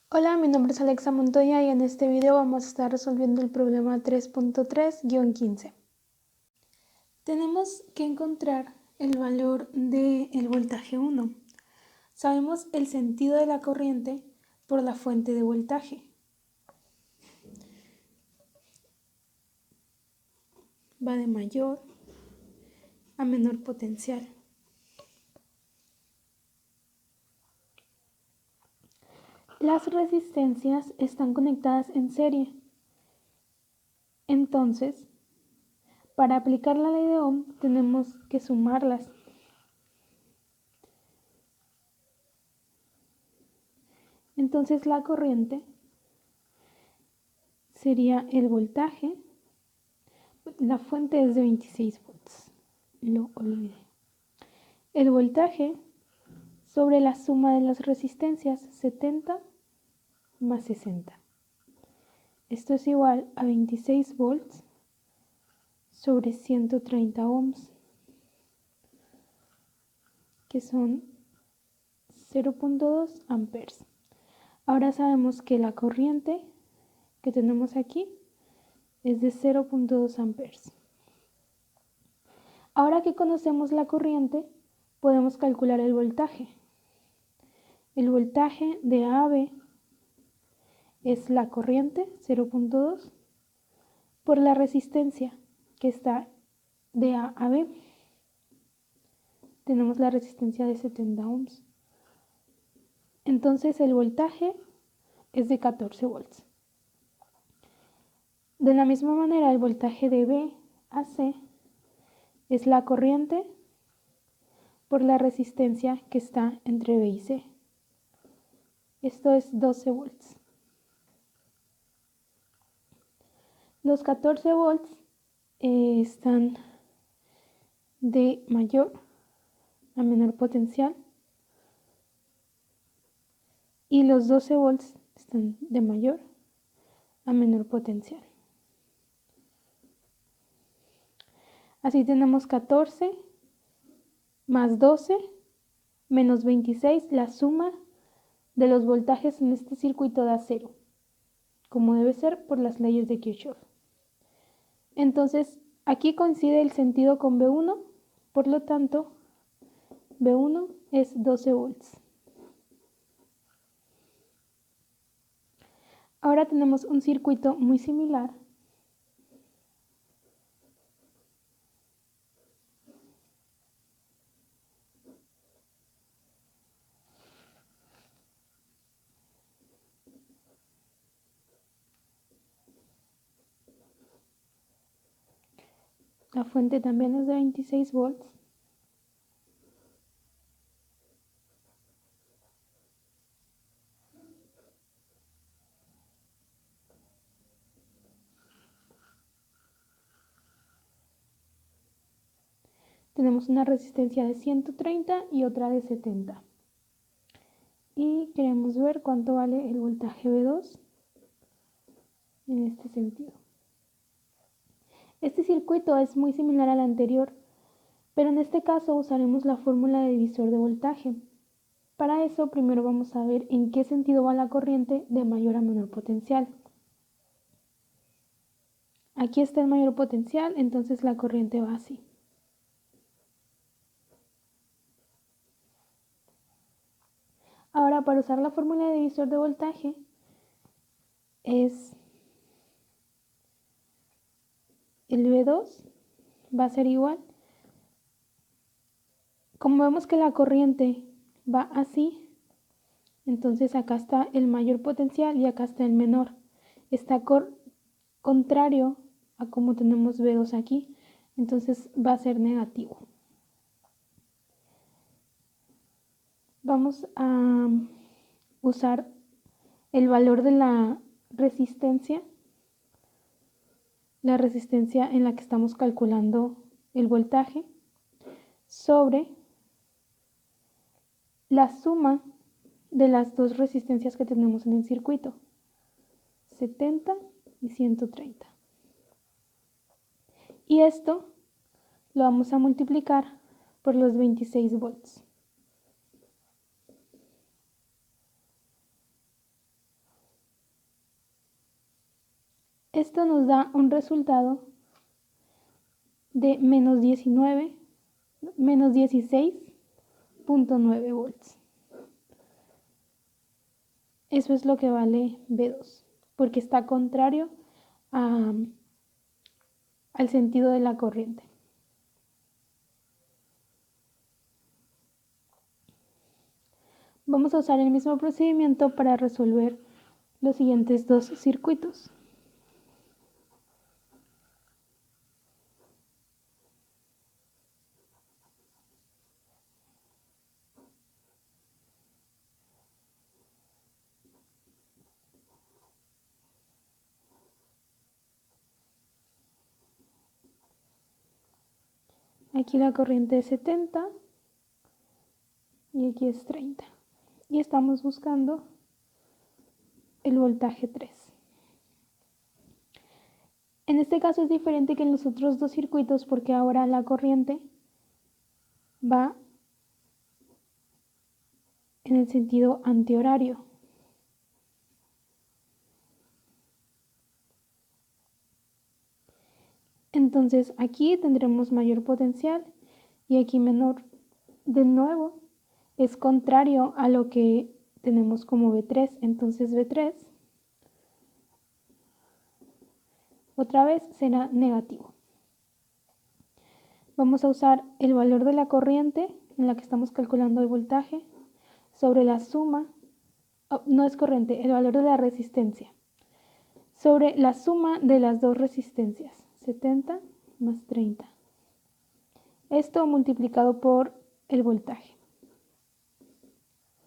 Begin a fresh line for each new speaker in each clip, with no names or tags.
Hola, mi nombre es Alexa Montoya y en este video vamos a estar resolviendo el problema 3.3-15. Tenemos que encontrar el valor del voltaje 1. Sabemos el sentido de la corriente por la fuente de voltaje. Va de mayor a menor potencial. Las resistencias están conectadas en serie. Entonces, para aplicar la ley de Ohm tenemos que sumarlas. Entonces la corriente sería el voltaje. La fuente es de 26 volts. Lo olvidé. El voltaje sobre la suma de las resistencias 70 más 60. Esto es igual a 26 volts sobre 130 ohms, que son 0.2 amperes. Ahora sabemos que la corriente que tenemos aquí es de 0.2 amperes. Ahora que conocemos la corriente, podemos calcular el voltaje. El voltaje de A a B es la corriente 0.2 por la resistencia que está de A a B. Tenemos la resistencia de 70 ohms. Entonces el voltaje es de 14 volts. De la misma manera, el voltaje de B a C es la corriente por la resistencia que está entre B y C. Esto es 12 volts. Los 14 volts están de mayor a menor potencial y los 12 volts están de mayor a menor potencial. Así tenemos 14 más 12 menos 26, la suma de los voltajes en este circuito da 0, como debe ser por las leyes de Kirchhoff. Entonces, aquí coincide el sentido con B1, por lo tanto, B1 es 12 volts. Ahora tenemos un circuito muy similar. La fuente también es de 26 volts. Tenemos una resistencia de 130 y otra de 70. Y queremos ver cuánto vale el voltaje B2 en este sentido. Este circuito es muy similar al anterior, pero en este caso usaremos la fórmula de divisor de voltaje. Para eso primero vamos a ver en qué sentido va la corriente de mayor a menor potencial. Aquí está el mayor potencial, entonces la corriente va así. Ahora, para usar la fórmula de divisor de voltaje, el V2 va a ser igual. Como vemos que la corriente va así, entonces acá está el mayor potencial y acá está el menor. Está contrario a como tenemos V2 aquí, entonces va a ser negativo. Vamos a usar el valor de la resistencia en la que estamos calculando el voltaje, sobre la suma de las dos resistencias que tenemos en el circuito, 70 y 130. Y esto lo vamos a multiplicar por los 26 volts. Esto nos da un resultado de menos 16.9 volts. Eso es lo que vale B2, porque está contrario al sentido de la corriente. Vamos a usar el mismo procedimiento para resolver los siguientes dos circuitos. Aquí la corriente es 70 y aquí es 30. Y estamos buscando el voltaje 3. En este caso es diferente que en los otros dos circuitos porque ahora la corriente va en el sentido antihorario. Entonces aquí tendremos mayor potencial y aquí menor. De nuevo, es contrario a lo que tenemos como V3. Entonces V3 otra vez será negativo. Vamos a usar el valor de la corriente en la que estamos calculando el voltaje sobre la suma, no es corriente, el valor de la resistencia, sobre la suma de las dos resistencias, 70 más 30. Esto multiplicado por el voltaje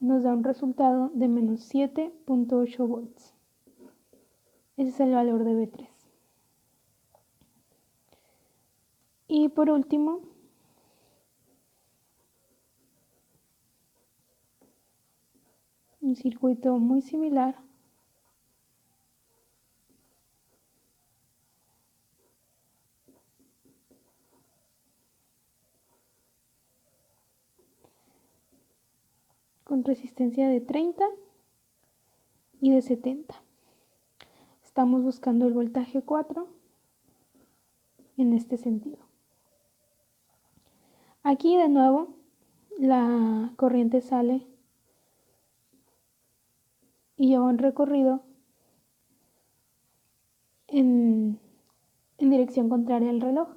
nos da un resultado de menos 7.8 volts. Ese es el valor de V3. Y por último, un circuito muy similar con resistencia de 30 y de 70. Estamos buscando el voltaje 4 en este sentido. Aquí de nuevo la corriente sale y lleva un recorrido en dirección contraria al reloj.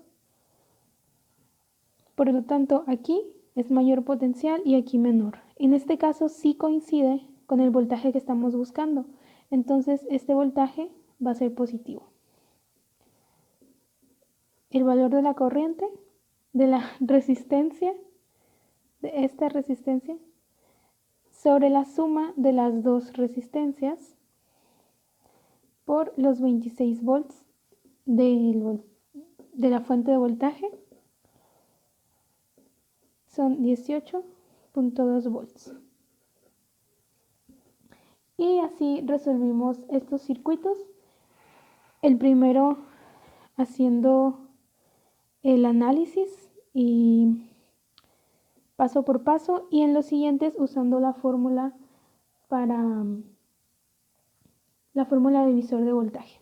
Por lo tanto, aquí es mayor potencial y aquí menor. En este caso sí coincide con el voltaje que estamos buscando. Entonces este voltaje va a ser positivo. El valor de la corriente, de la resistencia, de esta resistencia, sobre la suma de las dos resistencias por los 26 volts de la fuente de voltaje son 18.2 volts. Y así resolvimos estos circuitos. El primero haciendo el análisis y paso por paso, y en los siguientes usando la fórmula para la fórmula de divisor de voltaje.